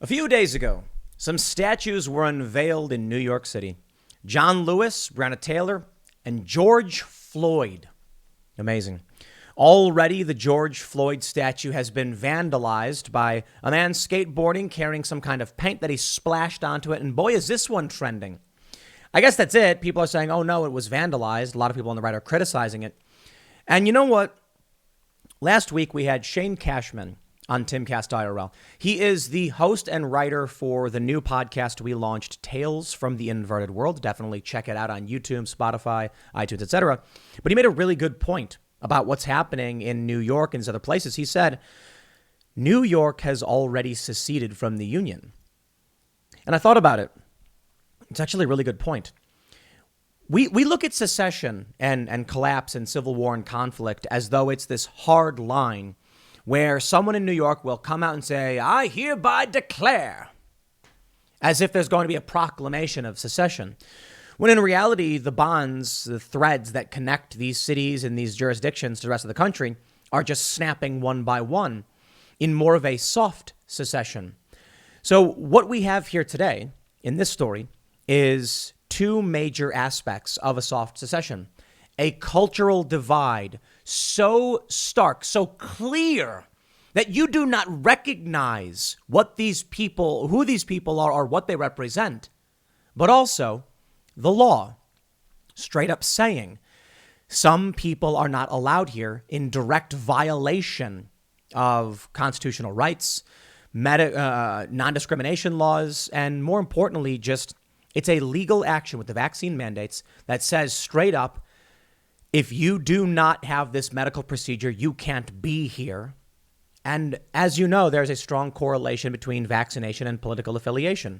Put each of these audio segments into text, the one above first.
A few days ago, some statues were unveiled in New York City. John Lewis, Breonna Taylor, and George Floyd. Amazing. Already, the George Floyd statue has been vandalized by a man skateboarding, carrying some kind of paint that he splashed onto it. And boy, is this one trending. I guess that's it. People are saying, oh no, it was vandalized. A lot of people on the right are criticizing it. And you know what? Last week, we had Shane Cashman on Timcast IRL. He is the host and writer for the new podcast we launched, Tales from the Inverted World. Definitely check it out on YouTube, Spotify, iTunes, etc. But he made a really good point about what's happening in New York and other places. He said, New York has already seceded from the Union. And I thought about it. It's actually a really good point. We look at secession and collapse and civil war and conflict as though it's this hard line where someone in New York will come out and say, I hereby declare, as if there's going to be a proclamation of secession. When in reality, the bonds, the threads that connect these cities and these jurisdictions to the rest of the country are just snapping one by one in more of a soft secession. So what we have here today in this story is two major aspects of a soft secession. A cultural divide so stark, so clear that you do not recognize what these people, who these people are, or what they represent, but also the law, straight up saying some people are not allowed here in direct violation of constitutional rights, non-discrimination laws, and more importantly, just it's a legal action with the vaccine mandates that says straight up, if you do not have this medical procedure, you can't be here. And as you know, there's a strong correlation between vaccination and political affiliation.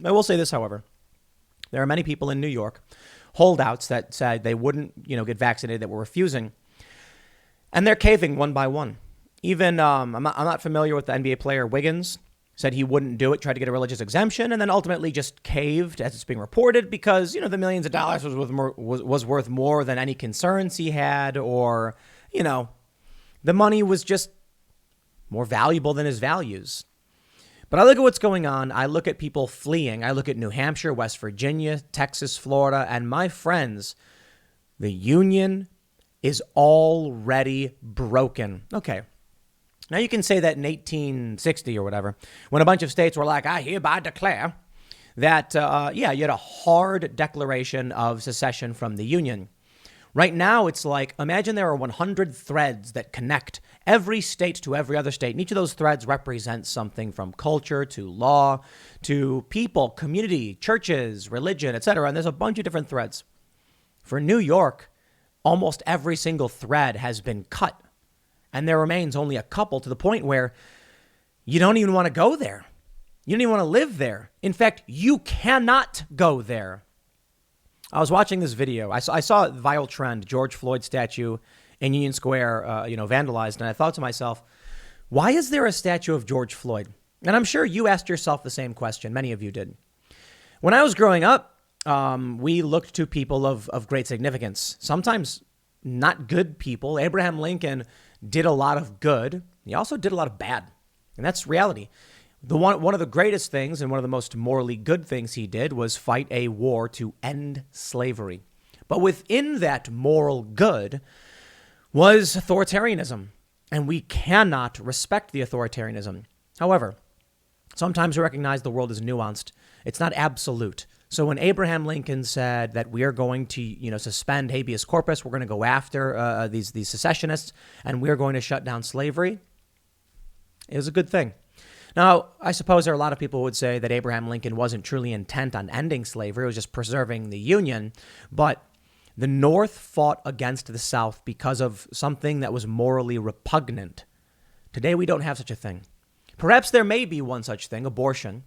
I will say this, however. There are many people in New York, holdouts that said they wouldn't, get vaccinated, that were refusing. And they're caving one by one. Even, I'm not familiar with the NBA player Wiggins, said he wouldn't do it, tried to get a religious exemption, and then ultimately just caved, as it's being reported, because, the millions of dollars was worth more than any concerns he had, or, the money was just more valuable than his values. But I look at what's going on. I look at people fleeing. I look at New Hampshire, West Virginia, Texas, Florida, and my friends, the union is already broken. Okay. Now, you can say that in 1860 or whatever, when a bunch of states were like, I hereby declare that, you had a hard declaration of secession from the Union. Right now, it's like, imagine there are 100 threads that connect every state to every other state. And each of those threads represents something from culture to law to people, community, churches, religion, etc. And there's a bunch of different threads. For New York, almost every single thread has been cut. And there remains only a couple, to the point where you don't even want to go there. You don't even want to live there. In fact, you cannot go there. I was watching this video. I saw a viral trend, George Floyd statue in Union Square, vandalized. And I thought to myself, why is there a statue of George Floyd? And I'm sure you asked yourself the same question. Many of you did. When I was growing up, we looked to people of great significance, sometimes not good people. Abraham Lincoln did a lot of good. He also did a lot of bad. And that's reality. One of the greatest things and one of the most morally good things he did was fight a war to end slavery. But within that moral good was authoritarianism. And we cannot respect the authoritarianism. However, sometimes we recognize the world is nuanced. It's not absolute. So when Abraham Lincoln said that we are going to, suspend habeas corpus, we're going to go after these secessionists, and we're going to shut down slavery, it was a good thing. Now, I suppose there are a lot of people who would say that Abraham Lincoln wasn't truly intent on ending slavery. It was just preserving the Union. But the North fought against the South because of something that was morally repugnant. Today, we don't have such a thing. Perhaps there may be one such thing, abortion.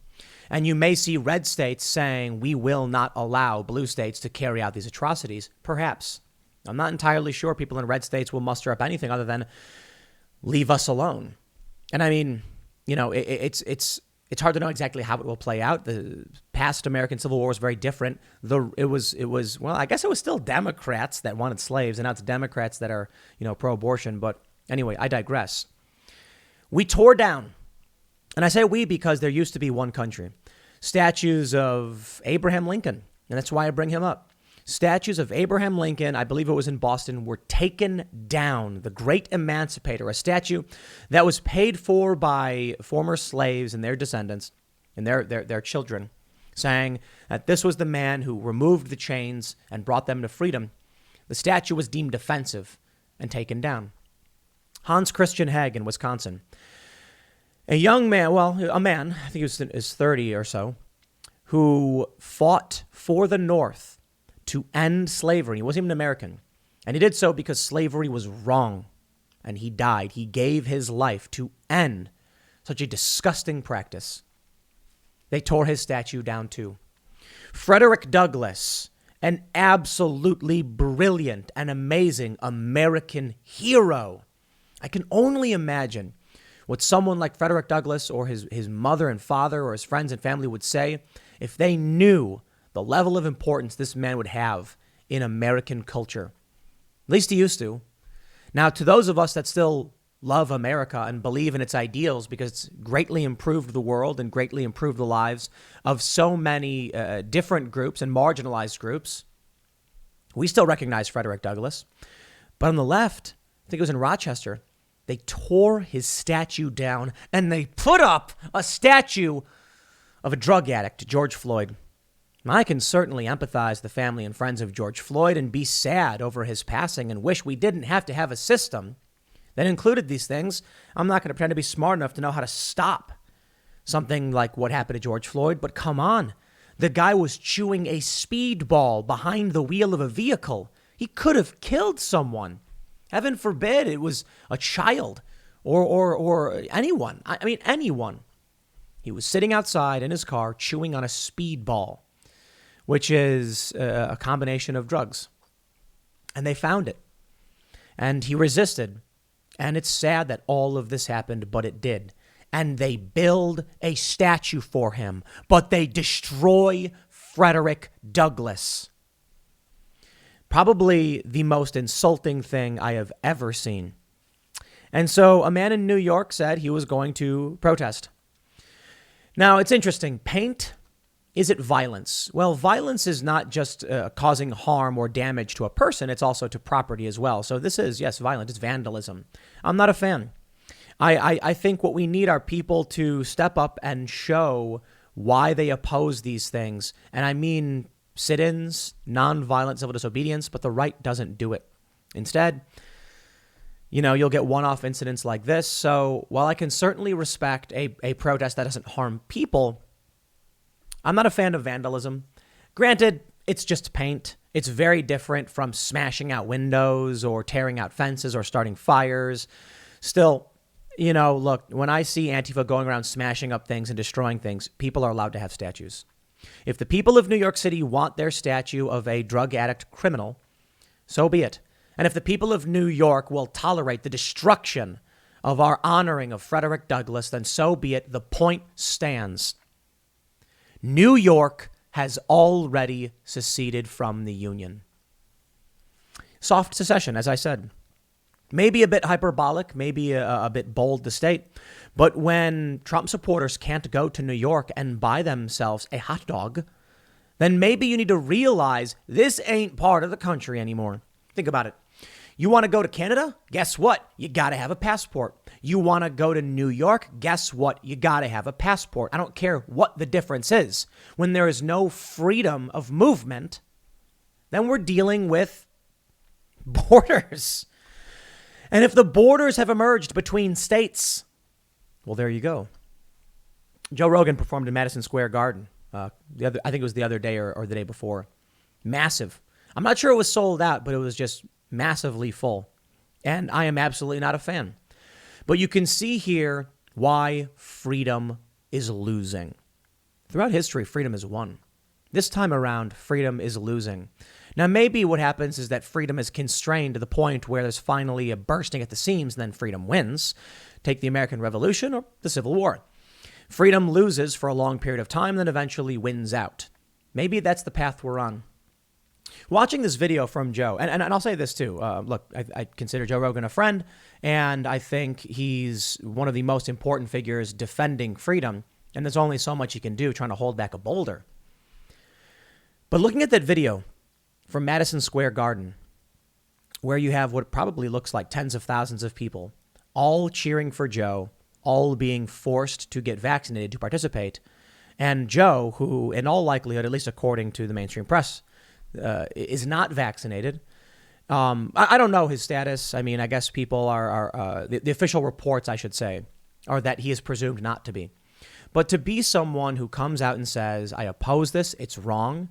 And you may see red states saying we will not allow blue states to carry out these atrocities. Perhaps. I'm not entirely sure people in red states will muster up anything other than leave us alone. And I mean, it's hard to know exactly how it will play out. The past American Civil War was very different. It was I guess it was still Democrats that wanted slaves, and now it's Democrats that are, pro-abortion. But anyway, I digress. We tore down And I say we because there used to be one country. Statues of Abraham Lincoln, and that's why I bring him up. Statues of Abraham Lincoln, I believe it was in Boston, were taken down. The great emancipator, a statue that was paid for by former slaves and their descendants and their children, saying that this was the man who removed the chains and brought them to freedom. The statue was deemed offensive and taken down. Hans Christian Heg in Wisconsin. A young man, a man, I think he was in his 30 or so, who fought for the North to end slavery. He wasn't even American. And he did so because slavery was wrong. And he died. He gave his life to end such a disgusting practice. They tore his statue down too. Frederick Douglass, an absolutely brilliant and amazing American hero. I can only imagine what someone like Frederick Douglass or his mother and father or his friends and family would say if they knew the level of importance this man would have in American culture. At least he used to. Now, to those of us that still love America and believe in its ideals because it's greatly improved the world and greatly improved the lives of so many different groups and marginalized groups, we still recognize Frederick Douglass. But on the left, I think it was in Rochester, they tore his statue down and they put up a statue of a drug addict, George Floyd. I can certainly empathize the family and friends of George Floyd and be sad over his passing and wish we didn't have to have a system that included these things. I'm not going to pretend to be smart enough to know how to stop something like what happened to George Floyd, but come on. The guy was chewing a speedball behind the wheel of a vehicle. He could have killed someone. Heaven forbid it was a child or anyone. I mean, anyone. He was sitting outside in his car chewing on a speedball, which is a combination of drugs. And they found it. And he resisted. And it's sad that all of this happened, but it did. And they build a statue for him, but they destroy Frederick Douglass. Probably the most insulting thing I have ever seen. And so a man in New York said he was going to protest. Now, it's interesting. Paint, is it violence? Well, violence is not just causing harm or damage to a person. It's also to property as well. So this is, yes, violent. It's vandalism. I'm not a fan. I think what we need are people to step up and show why they oppose these things. And I mean sit-ins, nonviolent civil disobedience, but the right doesn't do it. Instead, you'll get one-off incidents like this. So while I can certainly respect a protest that doesn't harm people, I'm not a fan of vandalism. Granted, it's just paint. It's very different from smashing out windows or tearing out fences or starting fires. Still, look, when I see Antifa going around smashing up things and destroying things, people are allowed to have statues. If the people of New York City want their statue of a drug addict criminal, so be it. And if the people of New York will tolerate the destruction of our honoring of Frederick Douglass, then so be it. The point stands. New York has already seceded from the Union. Soft secession, as I said. Maybe a bit hyperbolic, maybe a bit bold to state. But when Trump supporters can't go to New York and buy themselves a hot dog, then maybe you need to realize this ain't part of the country anymore. Think about it. You want to go to Canada? Guess what? You got to have a passport. You want to go to New York? Guess what? You got to have a passport. I don't care what the difference is. When there is no freedom of movement, then we're dealing with borders. And if the borders have emerged between states, well, there you go. Joe Rogan performed in Madison Square Garden. I think it was the other day or the day before. Massive. I'm not sure it was sold out, but it was just massively full. And I am absolutely not a fan. But you can see here why freedom is losing. Throughout history, freedom has won. This time around, freedom is losing. Now, maybe what happens is that freedom is constrained to the point where there's finally a bursting at the seams, and then freedom wins. Take the American Revolution or the Civil War. Freedom loses for a long period of time, then eventually wins out. Maybe that's the path we're on. Watching this video from Joe, and I'll say this too. Look, I consider Joe Rogan a friend, and I think he's one of the most important figures defending freedom. And there's only so much you can do trying to hold back a boulder. But looking at that video from Madison Square Garden, where you have what probably looks like tens of thousands of people, all cheering for Joe, all being forced to get vaccinated to participate, and Joe, who in all likelihood, at least according to the mainstream press, is not vaccinated. I don't know his status. I mean, I guess people are the official reports, I should say, are that he is presumed not to be. But to be someone who comes out and says, I oppose this, it's wrong.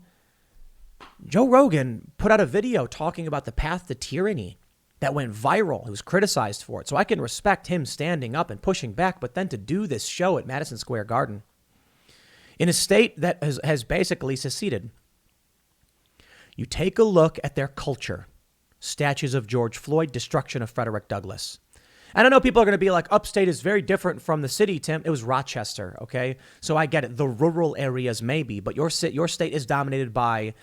Joe Rogan put out a video talking about the path to tyranny that went viral. He was criticized for it. So I can respect him standing up and pushing back, but then to do this show at Madison Square Garden in a state that has basically seceded. You take a look at their culture. Statues of George Floyd, destruction of Frederick Douglass. And I know people are going to be like, upstate is very different from the city, Tim. It was Rochester, okay? So I get it. The rural areas maybe, but your state is dominated by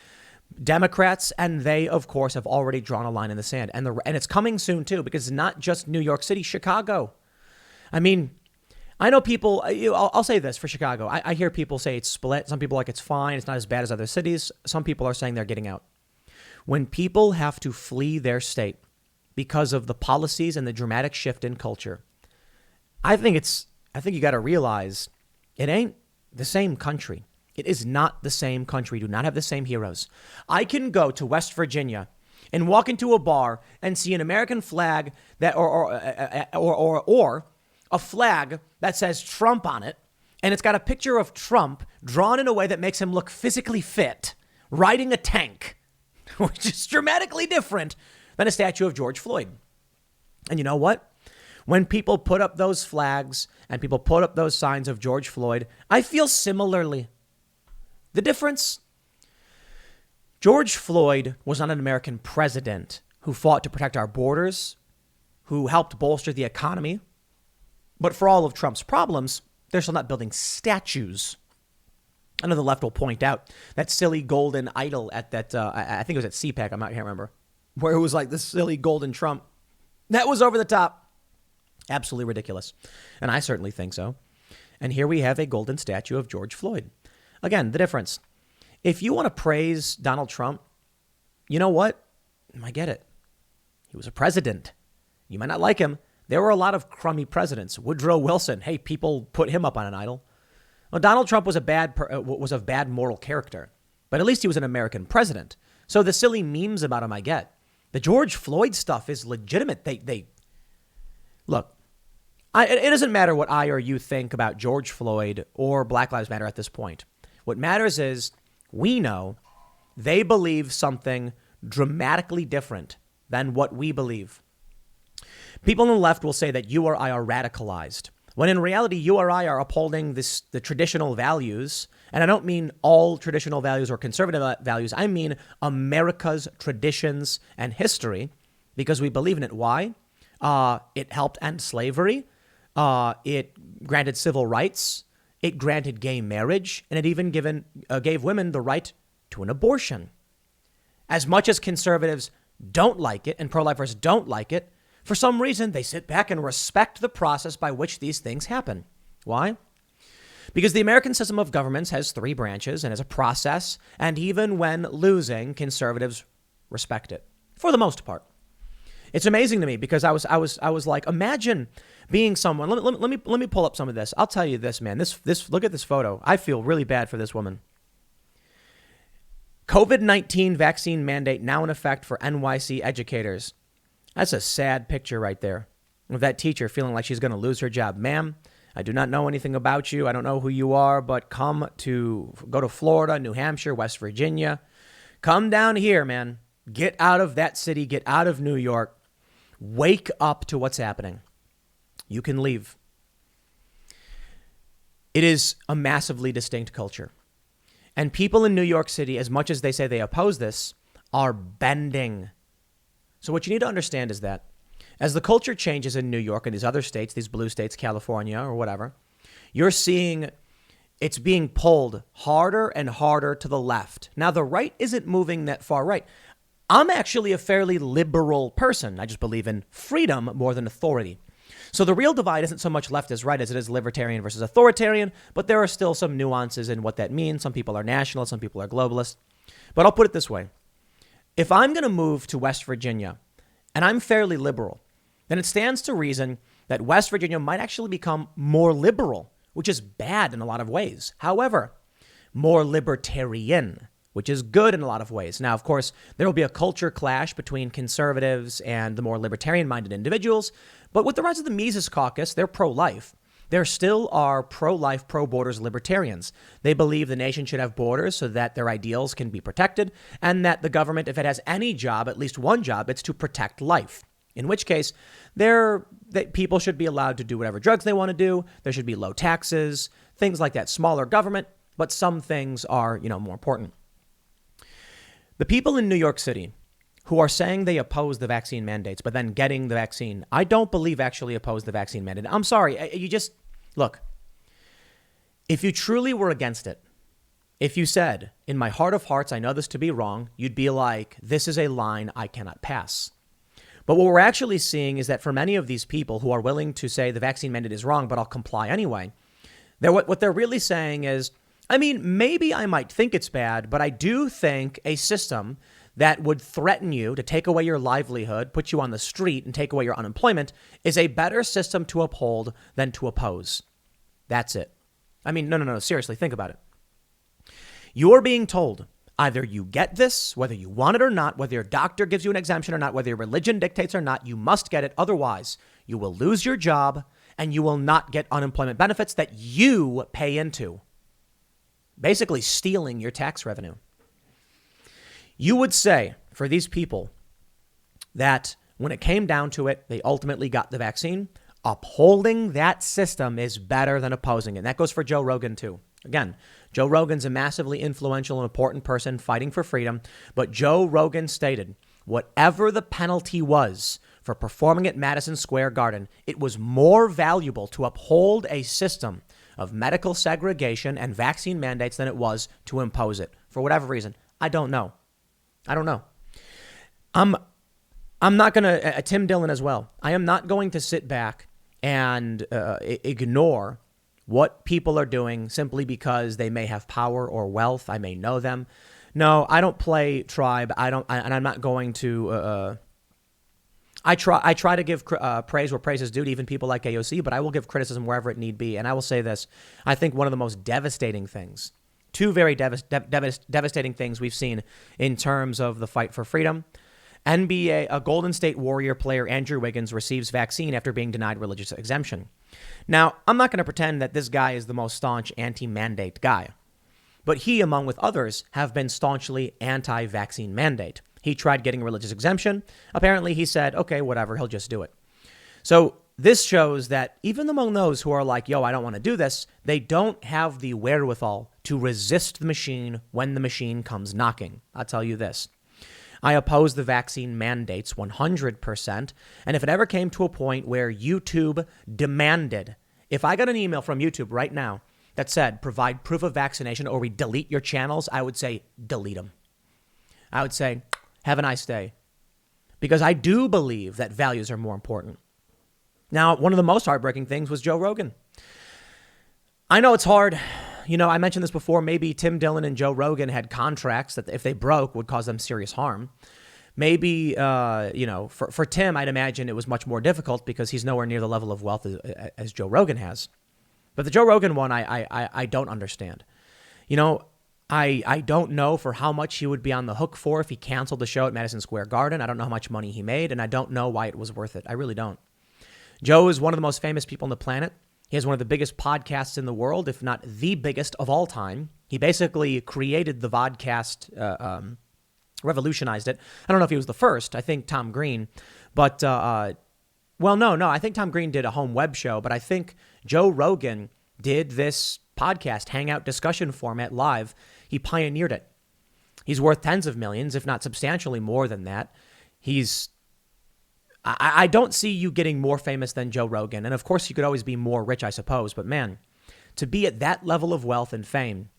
Democrats, and they, of course, have already drawn a line in the sand. And it's coming soon, too, because it's not just New York City, Chicago. I mean, I know people, I'll say this for Chicago. I hear people say it's split. Some people are like it's fine. It's not as bad as other cities. Some people are saying they're getting out. When people have to flee their state because of the policies and the dramatic shift in culture, I think you got to realize it ain't the same country. It is not the same country. Do not have the same heroes. I can go to West Virginia and walk into a bar and see an American flag that or a flag that says Trump on it, and it's got a picture of Trump drawn in a way that makes him look physically fit, riding a tank, which is dramatically different than a statue of George Floyd. And you know what? When people put up those flags and people put up those signs of George Floyd, I feel similarly. The difference? George Floyd was not an American president who fought to protect our borders, who helped bolster the economy. But for all of Trump's problems, they're still not building statues. I know the left will point out that silly golden idol at that, I think it was at CPAC, I can't remember, where it was like this silly golden Trump. That was over the top. Absolutely ridiculous. And I certainly think so. And here we have a golden statue of George Floyd. Again, the difference. If you want to praise Donald Trump, you know what? I get it. He was a president. You might not like him. There were a lot of crummy presidents. Woodrow Wilson. Hey, people put him up on an idol. Well, Donald Trump was of bad moral character, but at least he was an American president. So the silly memes about him I get. The George Floyd stuff is legitimate. They look. It doesn't matter what I or you think about George Floyd or Black Lives Matter at this point. What matters is we know they believe something dramatically different than what we believe. People on the left will say that you or I are radicalized, when in reality, you or I are upholding the traditional values. And I don't mean all traditional values or conservative values. I mean America's traditions and history, because we believe in it. Why? It helped end slavery. It granted civil rights. It granted gay marriage. And it even gave women the right to an abortion. As much as conservatives don't like it and pro-lifers don't like it, for some reason, they sit back and respect the process by which these things happen. Why? Because the American system of governments has 3 branches and has a process. And even when losing, conservatives respect it for the most part. It's amazing to me because I was like, imagine being someone. Let me pull up some of this. I'll tell you this, man. This look at this photo. I feel really bad for this woman. COVID-19 vaccine mandate now in effect for NYC educators. That's a sad picture right there of that teacher feeling like she's going to lose her job. Ma'am, I do not know anything about you. I don't know who you are, but go to Florida, New Hampshire, West Virginia. Come down here, man. Get out of that city. Get out of New York. Wake up to what's happening. You can leave. It is a massively distinct culture. And people in New York City, as much as they say they oppose this, are bending. So what you need to understand is that as the culture changes in New York and these other states, these blue states, California or whatever, you're seeing it's being pulled harder and harder to the left. Now, the right isn't moving that far right. I'm actually a fairly liberal person. I just believe in freedom more than authority. So the real divide isn't so much left as right as it is libertarian versus authoritarian, but there are still some nuances in what that means. Some people are nationalists, some people are globalists. But I'll put it this way. If I'm going to move to West Virginia and I'm fairly liberal, then it stands to reason that West Virginia might actually become more liberal, which is bad in a lot of ways. However, more libertarian, which is good in a lot of ways. Now, of course, there will be a culture clash between conservatives and the more libertarian-minded individuals. But with the rise of the Mises Caucus, they're pro-life. There still are pro-life, pro-borders libertarians. They believe the nation should have borders so that their ideals can be protected, and that the government, if it has any job, at least one job, it's to protect life. In which case, people should be allowed to do whatever drugs they want to do. There should be low taxes, things like that. Smaller government, but some things are, more important. The people in New York City who are saying they oppose the vaccine mandates, but then getting the vaccine, I don't believe actually oppose the vaccine mandate. I'm sorry. Look, if you truly were against it, if you said, in my heart of hearts, I know this to be wrong, you'd be like, this is a line I cannot pass. But what we're actually seeing is that for many of these people who are willing to say the vaccine mandate is wrong, but I'll comply anyway, what they're really saying is, maybe I might think it's bad, but I do think a system that would threaten you to take away your livelihood, put you on the street, and take away your unemployment is a better system to uphold than to oppose. That's it. No, seriously, think about it. You're being told either you get this, whether you want it or not, whether your doctor gives you an exemption or not, whether your religion dictates or not, you must get it. Otherwise, you will lose your job and you will not get unemployment benefits that you pay into. Basically stealing your tax revenue. You would say for these people that when it came down to it, they ultimately got the vaccine. Upholding that system is better than opposing it. And that goes for Joe Rogan, too. Again, Joe Rogan's a massively influential and important person fighting for freedom. But Joe Rogan stated, whatever the penalty was for performing at Madison Square Garden, it was more valuable to uphold a system of medical segregation and vaccine mandates than it was to impose it. For whatever reason, I don't know. I'm not going to, Tim Dillon as well, I am not going to sit back and ignore what people are doing simply because they may have power or wealth. I may know them. No, I don't play tribe. And I'm not going to, I try to give praise where praise is due to even people like AOC, but I will give criticism wherever it need be. And I will say this. I think one of the most devastating things, two very devastating things we've seen in terms of the fight for freedom. A Golden State Warrior player, Andrew Wiggins, receives vaccine after being denied religious exemption. Now, I'm not going to pretend that this guy is the most staunch anti-mandate guy, but he, among with others, have been staunchly anti-vaccine mandate. He tried getting religious exemption. Apparently, he said, okay, whatever, he'll just do it. So this shows that even among those who are like, yo, I don't want to do this, they don't have the wherewithal to resist the machine when the machine comes knocking. I'll tell you this. I oppose the vaccine mandates 100%. And if it ever came to a point where YouTube demanded, if I got an email from YouTube right now that said, provide proof of vaccination or we delete your channels, I would say, delete them. I would say, have a nice day. Because I do believe that values are more important. Now, one of the most heartbreaking things was Joe Rogan. I know it's hard. I mentioned this before. Maybe Tim Dillon and Joe Rogan had contracts that if they broke would cause them serious harm. Maybe, for Tim, I'd imagine it was much more difficult because he's nowhere near the level of wealth as Joe Rogan has. But the Joe Rogan one, I don't understand. I don't know for how much he would be on the hook for if he canceled the show at Madison Square Garden. I don't know how much money he made, and I don't know why it was worth it. I really don't. Joe is one of the most famous people on the planet. He has one of the biggest podcasts in the world, if not the biggest of all time. He basically created the vodcast, revolutionized it. I don't know if he was the first. I think Tom Green. But, no. I think Tom Green did a home web show. But I think Joe Rogan did this podcast, hangout discussion format live. He pioneered it. He's worth tens of millions, if not substantially more than that. I don't see you getting more famous than Joe Rogan. And of course, you could always be more rich, I suppose. But man, to be at that level of wealth and fame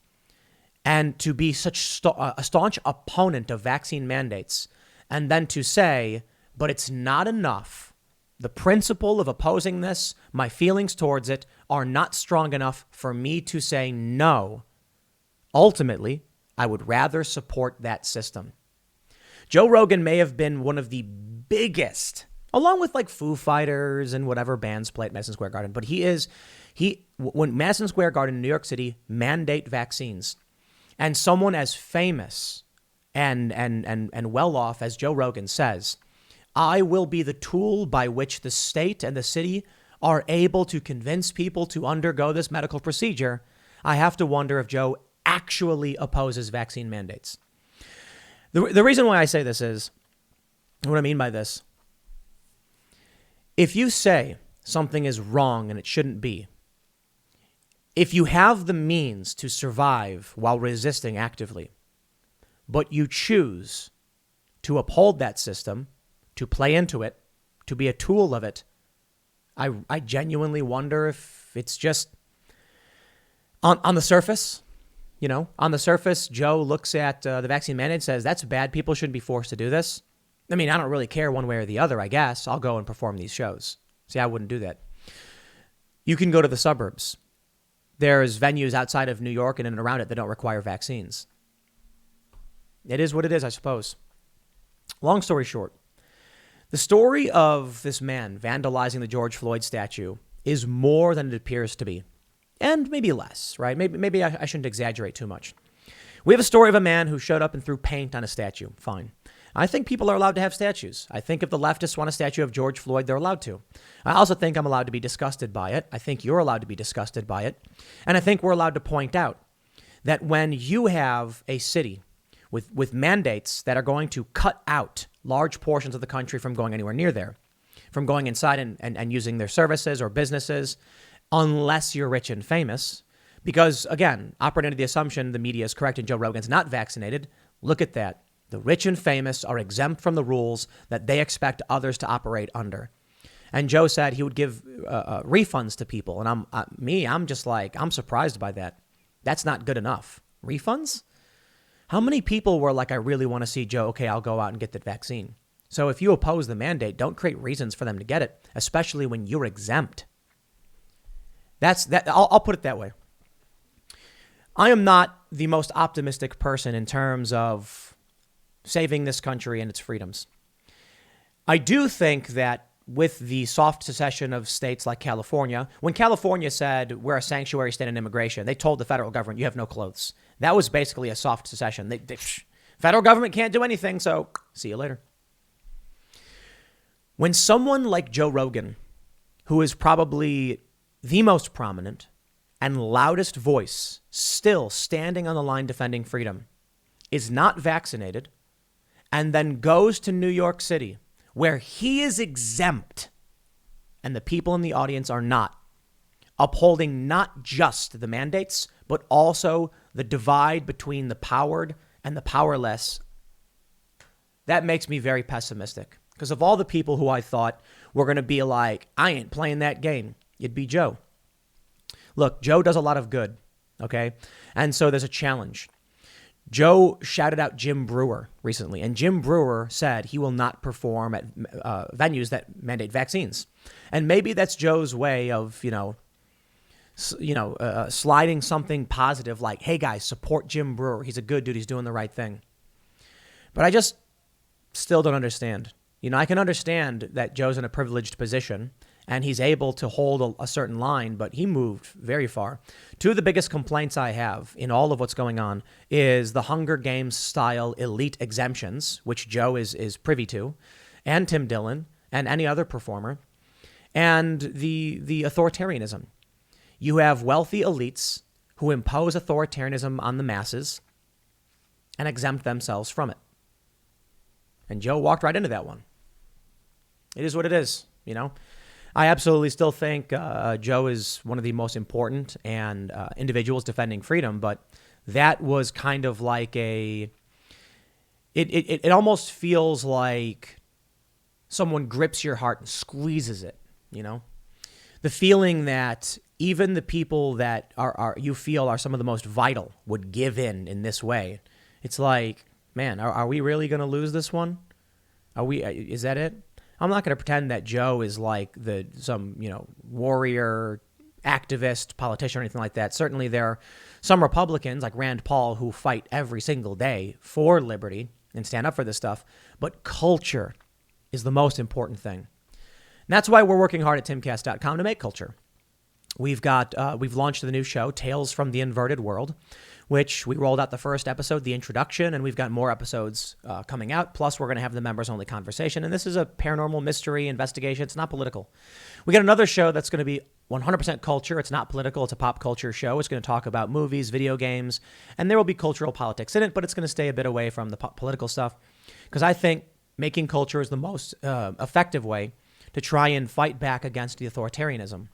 and to be such a staunch opponent of vaccine mandates, and then to say, but it's not enough. The principle of opposing this, my feelings towards it, are not strong enough for me to say no. Ultimately, I would rather support that system. Joe Rogan may have been one of the biggest, along with like Foo Fighters and whatever bands play at Madison Square Garden, but when Madison Square Garden in New York City mandate vaccines, and someone as famous and well off as Joe Rogan says, I will be the tool by which the state and the city are able to convince people to undergo this medical procedure, I have to wonder if Joe actually opposes vaccine mandates. The reason why I say this is, what I mean by this, if you say something is wrong and it shouldn't be, if you have the means to survive while resisting actively, but you choose to uphold that system, to play into it, to be a tool of it, I genuinely wonder if it's just on the surface. On the surface, Joe looks at the vaccine mandate and says, that's bad. People shouldn't be forced to do this. I mean, I don't really care one way or the other, I guess. I'll go and perform these shows. See, I wouldn't do that. You can go to the suburbs. There's venues outside of New York and in and around it that don't require vaccines. It is what it is, I suppose. Long story short, the story of this man vandalizing the George Floyd statue is more than it appears to be. And maybe less, right? Maybe I shouldn't exaggerate too much. We have a story of a man who showed up and threw paint on a statue. Fine. I think people are allowed to have statues. I think if the leftists want a statue of George Floyd, they're allowed to. I also think I'm allowed to be disgusted by it. I think you're allowed to be disgusted by it. And I think we're allowed to point out that when you have a city with mandates that are going to cut out large portions of the country from going anywhere near there, from going inside and using their services or businesses, unless you're rich and famous, because, again, operating under the assumption the media is correct and Joe Rogan's not vaccinated, look at that. The rich and famous are exempt from the rules that they expect others to operate under. And Joe said he would give refunds to people. And I'm just like, I'm surprised by that. That's not good enough. Refunds? How many people were like, I really want to see Joe. Okay, I'll go out and get the vaccine. So if you oppose the mandate, don't create reasons for them to get it, especially when you're exempt. I'll put it that way. I am not the most optimistic person in terms of saving this country and its freedoms. I do think that with the soft secession of states like California, when California said we're a sanctuary state in immigration, they told the federal government, you have no clothes. That was basically a soft secession. Federal government can't do anything, so see you later. When someone like Joe Rogan, who is probably the most prominent and loudest voice still standing on the line defending freedom, is not vaccinated, and then goes to New York City, where he is exempt, and the people in the audience are not, upholding not just the mandates, but also the divide between the powered and the powerless, that makes me very pessimistic. Because of all the people who I thought were going to be like, I ain't playing that game, it'd be Joe. Look, Joe does a lot of good, okay? And so there's a challenge. Joe shouted out Jim Brewer recently, and Jim Brewer said he will not perform at venues that mandate vaccines. And maybe that's Joe's way of, sliding something positive like, hey, guys, support Jim Brewer. He's a good dude. He's doing the right thing. But I just still don't understand. I can understand that Joe's in a privileged position and he's able to hold a certain line, but he moved very far. Two of the biggest complaints I have in all of what's going on is the Hunger Games style elite exemptions, which Joe is privy to, and Tim Dillon and any other performer, and the authoritarianism. You have wealthy elites who impose authoritarianism on the masses and exempt themselves from it. And Joe walked right into that one. It is what it is, I absolutely still think Joe is one of the most important and individuals defending freedom, but that was kind of like it almost feels like someone grips your heart and squeezes it, The feeling that even the people that are you feel are some of the most vital would give in this way. It's like, man, are we really going to lose this one? Is that it? I'm not going to pretend that Joe is like some warrior, activist, politician or anything like that. Certainly there are some Republicans like Rand Paul who fight every single day for liberty and stand up for this stuff. But culture is the most important thing. And that's why we're working hard at timcast.com to make culture. We've launched the new show, Tales from the Inverted World, which we rolled out the first episode, the introduction, and we've got more episodes coming out. Plus, we're going to have the members-only conversation. And this is a paranormal mystery investigation. It's not political. We got another show that's going to be 100% culture. It's not political. It's a pop culture show. It's going to talk about movies, video games, and there will be cultural politics in it, but it's going to stay a bit away from the political stuff because I think making culture is the most effective way to try and fight back against the authoritarianism.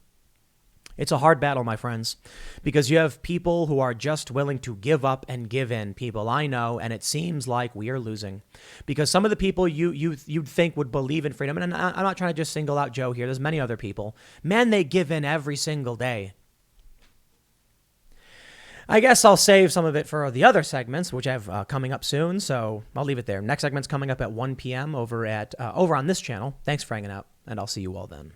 It's a hard battle, my friends, because you have people who are just willing to give up and give in. People I know, and it seems like we are losing because some of the people you'd think would believe in freedom, and I'm not trying to just single out Joe here. There's many other people. Man, they give in every single day. I guess I'll save some of it for the other segments, which I have coming up soon. So I'll leave it there. Next segment's coming up at 1 p.m. over on this channel. Thanks for hanging out, and I'll see you all then.